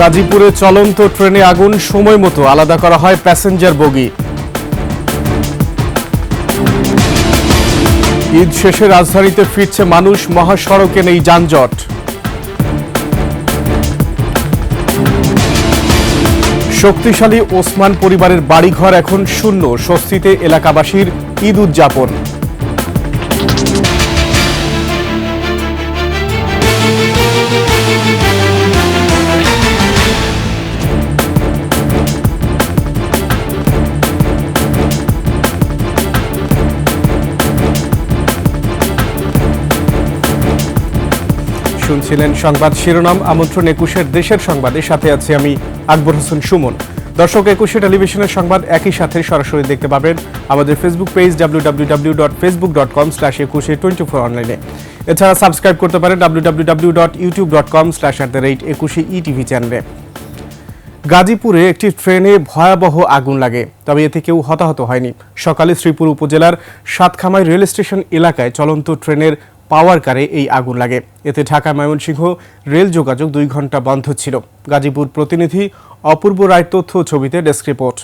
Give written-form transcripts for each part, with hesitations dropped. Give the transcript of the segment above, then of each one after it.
গাজীপুরে চলন্ত ট্রেনে আগুন, সময় মতো আলাদা করা হয় প্যাসেঞ্জার বগি। ঈদ শেষে রাজধানীতে ফিরছে মানুষ, মহাসড়কে নেই যানজট। শক্তিশালী ওসমান পরিবারের বাড়িঘর এখন শূন্য, স্বস্তিতে এলাকাবাসীর ঈদ উদযাপন। শুনছিলেন সংবাদ শিরোনাম। আমন্ত্রণ ২১-এর দেশের সংবাদের সাথে আছি আমি আকবর হোসেন সুমন। দর্শক, ২১ টেলিভিশনের সংবাদ একই সাথে সরাসরি দেখতে পাবেন আমাদের ফেসবুক পেজ www.facebook.com/21e24 অনলাইনে। এছাড়া সাবস্ক্রাইব করতে পারেন www.youtube.com/21etv চ্যানেলে। গাজীপুরে একটি ট্রেনে ভয়াবহ আগুন লাগে, তবে এতে কেউ হতাহত হয়নি। সকালে শ্রীপুর উপজেলার সাতখামাই রেল স্টেশন এলাকায় চলন্ত ট্রেনের পাওয়ার কারে এই আগুন লাগে। এতে ঢাকা ময়মনসিংহ রেল যোগাযোগ ২ ঘন্টা বন্ধ ছিল। গাজীপুর প্রতিনিধি অপূর্ব রায় তথ্য, ছবিতে ডেস্ক রিপোর্ট।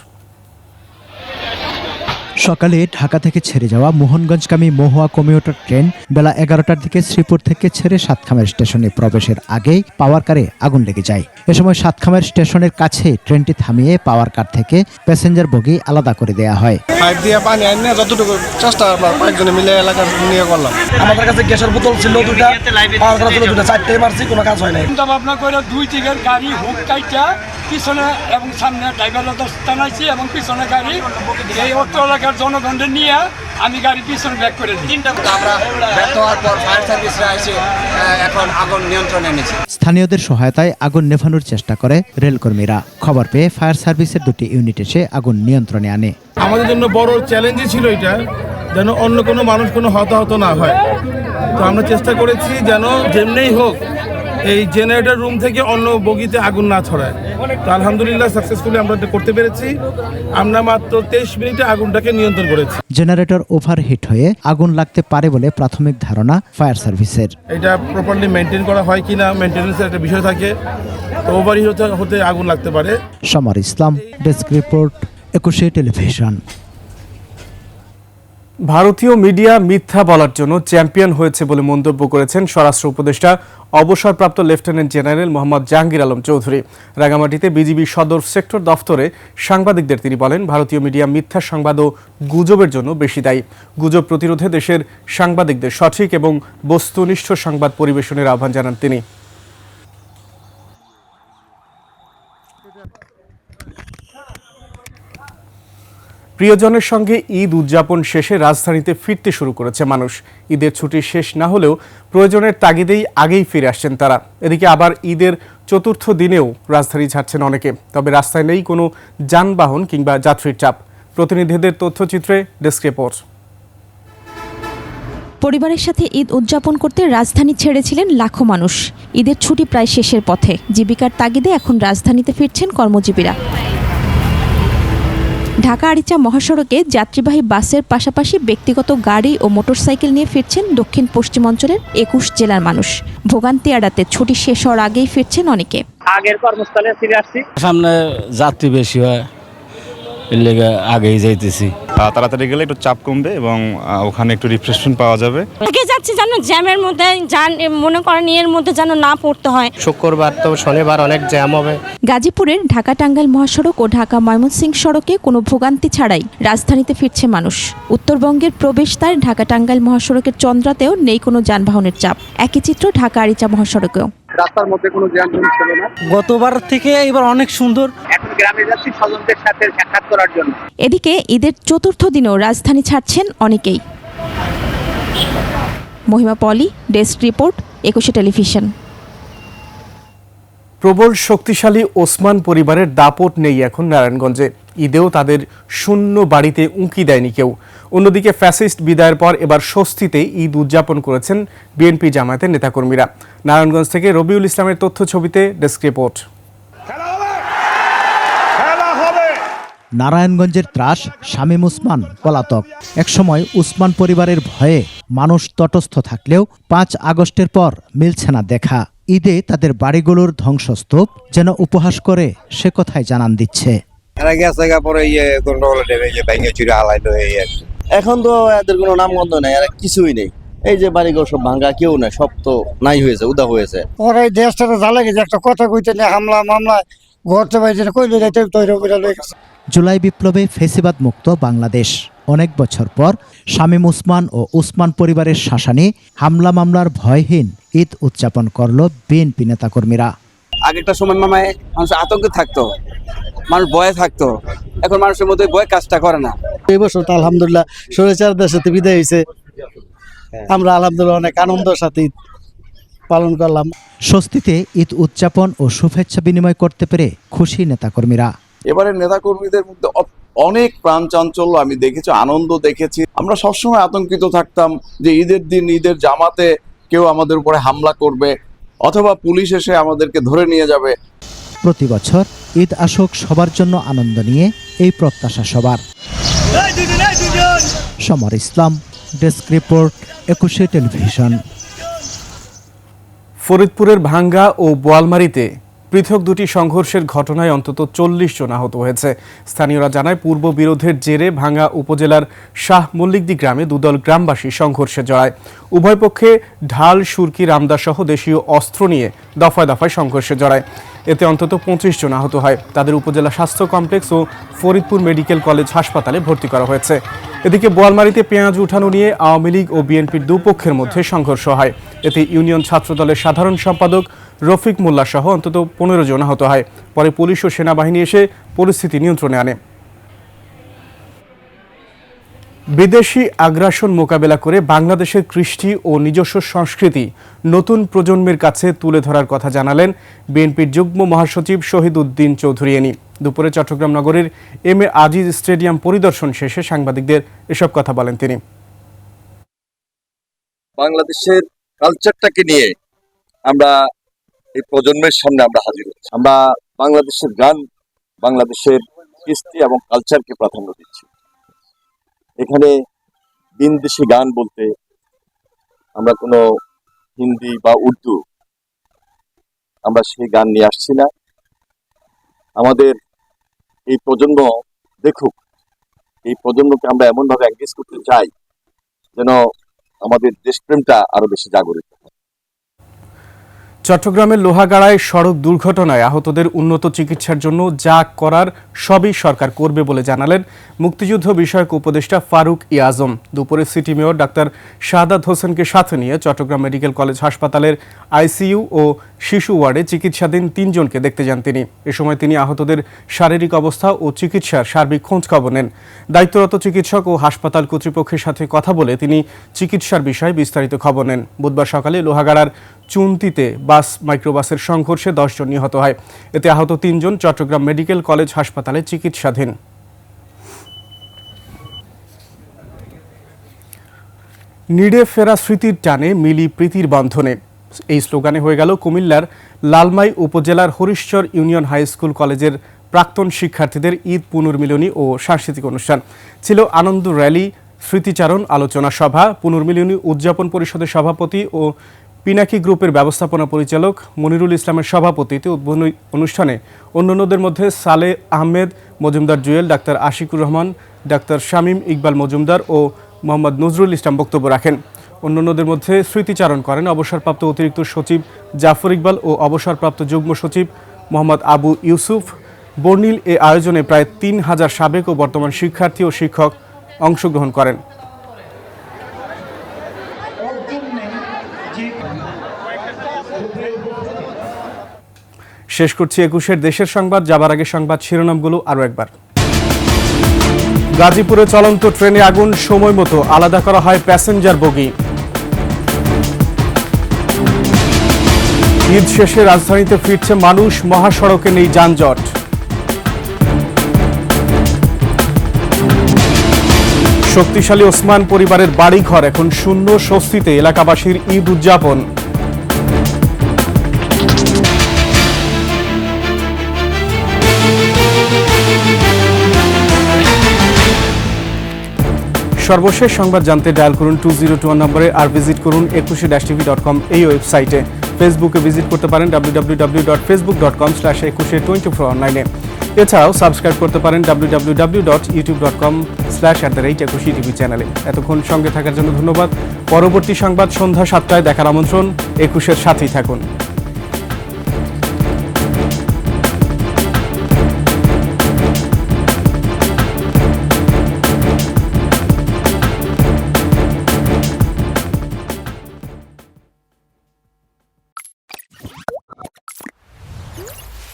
সকালে ঢাকা থেকে ছেড়ে যাওয়া মোহনগঞ্জগামী মহুয়া কমিউটার ট্রেন বেলা ১১টার দিকে শ্রীপুর থেকে ছেড়ে সাতখামের স্টেশনে প্রবেশের আগেই পাওয়ার কারে আগুন লেগে যায়। এ সময় সাতখামের স্টেশনের কাছে ট্রেনটি থামিয়ে পাওয়ার কার থেকে প্যাসেঞ্জার বগি আলাদা করে দেওয়া হয়। পাইপ দিয়ে পানি আনিয়ে যতটুকু চেষ্টা আমরা কয়েকজনে মিলে এলাকা নিয়ে করলাম। আমাদের কাছে গ্যাসের বোতল ছিল দুটা, পাওয়ার কার ছিল দুটা, চারটেই মারছি, কোনো কাজ হয় নাই। চিন্তা ভাবনা করে ২-৩ গাড়ি হুক কাইটা পিছনে এবং সামনে ড্রাইভার টানাইছি এবং পিছনে গাড়ি এই অটো এলাকার জনগণদের নিয়ে আমি গাড়ি পিছনে ব্যাক করে দিই। আমরা ব্যর্থ হওয়ার পর ফায়ার সার্ভিসরা এসে এখন আগুন নিয়ন্ত্রণে এনেছে। স্থানীয়দের সহায়তায় আগুন নেভানোর চেষ্টা করে রেলকর্মীরা। খবর পেয়ে ফায়ার সার্ভিসের ২টি ইউনিট এসে আগুন নিয়ন্ত্রণে আনে। আমাদের জন্য বড় চ্যালেঞ্জই ছিল এটা, যেন অন্য কোনো মানুষ কোনো হতাহত না হয়। তো আমরা চেষ্টা করেছি যেন যেমনিই হোক এই জেনারেটর রুম থেকে অন্য বগিতে আগুন না ছড়ায়। তো আলহামদুলিল্লাহ সাকসেসফুলি আমরা এটা করতে পেরেছি। আমরা মাত্র ২৩ মিনিটে আগুনটাকে নিয়ন্ত্রণ করেছি। জেনারেটর ওভারহিট হয়ে আগুন লাগতে পারে বলে প্রাথমিক ধারণা ফায়ার সার্ভিসের। এটা প্রপারলি মেনটেন করা হয় কিনা, মেনটেন্যান্সের একটা বিষয় থাকে, তো ওভারহিট হতে আগুন লাগতে পারে। সমর ইসলাম, ডেস্ক রিপোর্ট, ২১ টেলিভিশন। ভারতীয় মিডিয়া মিথ্যা বলার জন্য চ্যাম্পিয়ন হয়েছে বলে মন্তব্য করেছেন স্বরাষ্ট্র উপদেষ্টা অবসরপ্রাপ্ত লেফটেন্যান্ট জেনারেল মোহাম্মদ জাহাঙ্গীর আলম চৌধুরী। রাঙামাটিতে বিজিবি সদর সেক্টর দফতরে সাংবাদিকদের তিনি বলেন, ভারতীয় মিডিয়া মিথ্যা সংবাদ ও গুজবের জন্য বেশি দায়ী। গুজব প্রতিরোধে দেশের সাংবাদিকদের সঠিক এবং বস্তুনিষ্ঠ সংবাদ পরিবেশনের আহ্বান জানান তিনি। প্রিয়জনের সঙ্গে ঈদ উদযাপন শেষে রাজধানীতে ফিরতে শুরু করেছে মানুষ। ঈদের ছুটি শেষ না হলেও প্রয়োজনের তাগিদেই আগেই ফিরে আসছেন তারা। এদিকে আবার ঈদের চতুর্থ দিনেও রাজধানী ছাড়ছেন অনেকে, তবে রাস্তায় নেই কোনো যানবাহন কিংবা যাত্রীর চাপ। প্রতিনিধিদের তথ্যচিত্রে ডেস্ক রিপোর্ট। পরিবারের সাথে ঈদ উদযাপন করতে রাজধানী ছেড়েছিলেন লাখো মানুষ। ঈদের ছুটি প্রায় শেষের পথে, জীবিকার তাগিদে এখন রাজধানীতে ফিরছেন কর্মজীবীরা। ঢাকা আরিচা মহাসড়কে যাত্রীবাহী বাসের পাশাপাশি ব্যক্তিগত গাড়ি ও মোটরসাইকেল নিয়ে ফিরছেন দক্ষিণ পশ্চিম অঞ্চলের ২১ জেলার মানুষ। ভোগান্তি এড়াতে ছুটি শেষ হওয়ার আগেই ফিরছেন অনেকে। আগের কর্মস্থলে ফিরে আসছি, সামনে যাত্রী বেশি হয়, এর লেগে আগেই যাইতেছি। তাড়াতাড়ি গেলে একটু চাপ কমবে এবং ওখানে একটু রিফ্রেশমেন্ট পাওয়া যাবে। আগে যাচ্ছি যেন জ্যামের মধ্যে মনে করেন এর মধ্যে যেন না পড়তে হয়। শুক্রবার তো শনিবার অনেক জ্যাম হবে। গাজীপুরের ঢাকা টাঙ্গাইল মহাসড়ক ও ঢাকা ময়মনসিংহ সড়কে কোনো ভোগান্তি ছাড়াই রাজধানীতে ফিরছে মানুষ। উত্তরবঙ্গের প্রবেশদ্বার ঢাকা টাঙ্গাইল মহাসড়কের চন্দ্রাতেও নেই কোনো যানবাহনের চাপ। একই চিত্র ঢাকা আরিচা মহাসড়কেও। রাস্তার মধ্যে কোনো যানবাহন ছিল না। গতবার থেকে এবার অনেক সুন্দর। এখন গ্রামে যাচ্ছি স্বজনদের সাথে সাক্ষাৎ করার জন্য। এদিকে ঈদের চতুর্থ দিনেও রাজধানী ছাড়ছেন অনেকেই। মহিমা পলি, ডেস্ক রিপোর্ট, ২১ টেলিভিশন। প্রবল শক্তিশালী ওসমান পরিবারের দাপট নেই এখন নারায়ণগঞ্জে। ঈদেও তাদের শূন্য বাড়িতে উঁকি দেয়নি কেউ। অন্যদিকে ফ্যাসিস্ট বিদায়ের পর এবার স্বস্তিতে ঈদ উদযাপন করেছেন বিএনপি জামায়াতের নেতাকর্মীরা। নারায়ণগঞ্জ থেকে রবিউল ইসলামের তথ্য, ছবিতে ডেস্ক রিপোর্ট। নারায়ণগঞ্জের ত্রাস, শামীম উসমান পলাতক। একসময় উসমান পরিবারের ভয়ে মানুষ তটস্থ থাকলেও ৫ আগস্টের পর মিলছে না দেখা। ঈদে তাদের বাড়িগুলোর ধ্বংসস্তূপ যেন উপহাস করে সে কথাই জানান দিচ্ছে। এখন তো এদের কোনো নামগন্ধ নেই, আর কিছুই নেই। এই যে বাড়িঘর সব ভাঙ্গা, কেউ নাই, সব তো নাই হয়েছে, উদা হয়েছে। ওরা এই দেশটাতে জ্বালা গেছে, একটা কথা কইতে নেই, হামলা মামলা ঘরতে পাইছে কইলে যাইতে তৈরি করে গেছে। জুলাই বিপ্লবে ফেসিবাদ মুক্ত বাংলাদেশ। অনেক বছর পর শামীম ওসমান ও ওসমান পরিবারের শাসানি হামলা মামলার ভয়হীন ঈদ উদযাপন করল বিএনপি নেতাকর্মীরা। আগেরটা সময় মামায় মানুষ আতঙ্কে থাকতো, মানুষ ভয়ে থাকতো, এখন মানুষের মধ্যে ভয় কাজটা করে না। এই বছর তো আলহামদুলিল্লাহ স্বৈরাচার দেশে বিদায় হয়েছে, আমরা আলহামদুলিল্লাহ অনেক আনন্দের সাথে পালন করলাম। স্বস্তিতে ঈদ উদযাপন ও শুভেচ্ছা বিনিময় করতে পেরে খুশি নেতাকর্মীরা। এবারে নেতাকর্মীদের মধ্যে অনেক প্রাণ চাঞ্চল্য আমি দেখেছি, আনন্দ দেখেছি। আমরা সবসময় আতঙ্কিত থাকতাম যে ঈদের দিন, ঈদের জামাতে কেউ আমাদের উপরে হামলা করবে অথবা পুলিশ এসে আমাদেরকে ধরে নিয়ে যাবে। প্রতি বছর ঈদ আসুক সবার জন্য আনন্দ নিয়ে, এই প্রত্যাশা সবার। সমর ইসলাম, ডেস্ক রিপোর্ট, 21 টেলিভিশন। ফরিদপুরের ভাঙ্গা ও বোয়ালমারীতে পৃথক দুটি সংঘর্ষের ঘটনায় অন্তত 40 জন আহত হয়েছে। স্থানীয়রা জানায়, পূর্ব বিরোধের জেরে ভাঙ্গা উপজেলার শাহ মল্লিকদি গ্রামে দুদল গ্রামবাসী সংঘর্ষে জড়ায়। উভয় পক্ষে ঢাল, সুরকি, রামদা সহ দেশীয় অস্ত্র নিয়ে দফায় দফায় সংঘর্ষে জড়ায়। এতে অন্তত 25 জন আহত হয়। তাদের উপজেলা স্বাস্থ্য কমপ্লেক্স ও ফরিদপুর মেডিকেল কলেজ হাসপাতালে ভর্তি করা হয়েছে। এদিকে বোয়ালমারীতে পেঁয়াজ উঠানো নিয়ে আওয়ামী লীগ ও বিএনপির দুপক্ষের মধ্যে সংঘর্ষ হয়। এতে ইউনিয়ন ছাত্রদলের সাধারণ সম্পাদক রফিক মোল্লা সহ অন্তত 15 জন আহত হয়। পরে পুলিশ ও সেনাবাহিনী এসে পরিস্থিতি নিয়ন্ত্রণে আনে। বিদেশি আগ্রাসন মোকাবেলা করে বাংলাদেশের কৃষ্টি ও নিজস্ব সংস্কৃতি নতুন প্রজন্মের কাছে তুলে ধরার কথা জানালেন বিএনপির যুগ্ম মহাসচিব শহীদ উদ্দিন চৌধুরী এনি। দুপুরে চট্টগ্রাম নগরের এম এ আজিজ স্টেডিয়াম পরিদর্শন শেষে সাংবাদিকদের এসব কথা বলেন তিনি। বাংলাদেশের কালচারটাকে নিয়ে আমরা এই প্রজন্মের সামনে আমরা হাজির হচ্ছি। আমরা বাংলাদেশের গান, বাংলাদেশের কৃষ্টি এবং কালচারকে প্রাধান্য দিচ্ছি। এখানে বিনদেশি গান বলতে আমরা কোনো হিন্দি বা উর্দু আমরা সেই গান নিয়ে আসছি না। আমাদের এই প্রজন্ম দেখুক, এই প্রজন্মকে আমরা এমনভাবে এঙ্গেজ করতে চাই যেন আমাদের দেশপ্রেমটা আরো বেশি জাগরিত হয়। চট্টগ্রামের লোহাগাড়ায় সড়ক দুর্ঘটনায় আহতদের উন্নত চিকিৎসার জন্য যা করার সবই সরকার করবে বলে জানালেন মুক্তিযুদ্ধ বিষয়ক উপদেষ্টা ফারুক ই আজম। দুপুরে সিটি মেয়র ডাক্তার শাহাদাত হোসেনকে সাথে নিয়ে চট্টগ্রাম মেডিকেল কলেজ হাসপাতালের আইসিইউ ও শিশু ওয়ার্ডে চিকিৎসাধীন 3 জনকে দেখতে যান তিনি। এ সময় তিনি আহতদের শারীরিক অবস্থা ও চিকিৎসার সার্বিক খোঁজ খবর নেন। দায়িত্বরত চিকিৎসক ও হাসপাতাল কর্তৃপক্ষের সাথে কথা বলে তিনি চিকিৎসার বিষয়ে বিস্তারিত খবর নেন। বুধবার সকালে লোহাগাড়ার চুনতিতে বাস মাইক্রোবাসের সংঘর্ষে 10 জন নিহত হয়। এতে আহত 3 জন চট্টগ্রাম মেডিকেল কলেজ হাসপাতালে চিকিৎসাধীন। নিড়ে ফেরা স্মৃতির টানে মিলি প্রীতির বন্ধনে, এই স্লোগানে হয়ে গেল কুমিল্লার লালমাই উপজেলার হরিশচর ইউনিয়ন হাই স্কুল কলেজের প্রাক্তন শিক্ষার্থীদের ঈদ পুনর্মিলনী ও সাংস্কৃতিক অনুষ্ঠান। ছিল আনন্দ র্যালি, স্মৃতিচারণ, আলোচনা সভা। পুনর্মিলনী উদযাপন পরিষদের সভাপতি ও পিনাকি গ্রুপের ব্যবস্থাপনা পরিচালক মনিরুল ইসলামের সভাপতিত্বে উদ্বোধনী অনুষ্ঠানে অন্যান্যদের মধ্যে সালে আহমেদ মজুমদার জুয়েল, ডাক্তার আশিকুর রহমান, ডাক্তার শামীম ইকবাল মজুমদার ও মোহাম্মদ নজরুল ইসলাম বক্তব্য রাখেন। অন্যান্যদের মধ্যে স্মৃতিচারণ করেন অবসরপ্রাপ্ত অতিরিক্ত সচিব জাফর ইকবাল ও অবসরপ্রাপ্ত যুগ্ম সচিব মোহাম্মদ আবু ইউসুফ। বর্ণিল এ আয়োজনে প্রায় 3000 সাবেক ও বর্তমান শিক্ষার্থী ও শিক্ষক অংশগ্রহণ করেন। শেষ করছি 21-এর দেশের সংবাদ। যাবার আগে সংবাদ শিরোনামগুলো আরও একবার। গাজীপুরে চলন্ত ট্রেনে আগুন, সময় মতো আলাদা করা হয় প্যাসেঞ্জার বগি। ঈদ শেষে রাজধানীতে ফিরছে মানুষ, মহাসড়কে নেই যানজট। শক্তিশালী ওসমান পরিবারের বাড়িঘর এখন শূন্য, স্বস্তিতে এলাকাবাসীর ঈদ উদযাপন। সর্বশেষ সংবাদ জানতে ডায়াল করুন 2021 নম্বরে আর ভিজিট করুন 21-tv.com এই ওয়েবসাইটে। ফেসবুকে ভিজিট করতে পারেন www.facebook.com/21 অনলাইনে। এছাড়াও সাবস্ক্রাইব করতে পারেন www.youtube.com/@21TV চ্যানেলে। এতক্ষণ সঙ্গে থাকার জন্য ধন্যবাদ। পরবর্তী সংবাদ সন্ধ্যা 7টায় দেখার আমন্ত্রণ। 21-এর সাথেই থাকুন।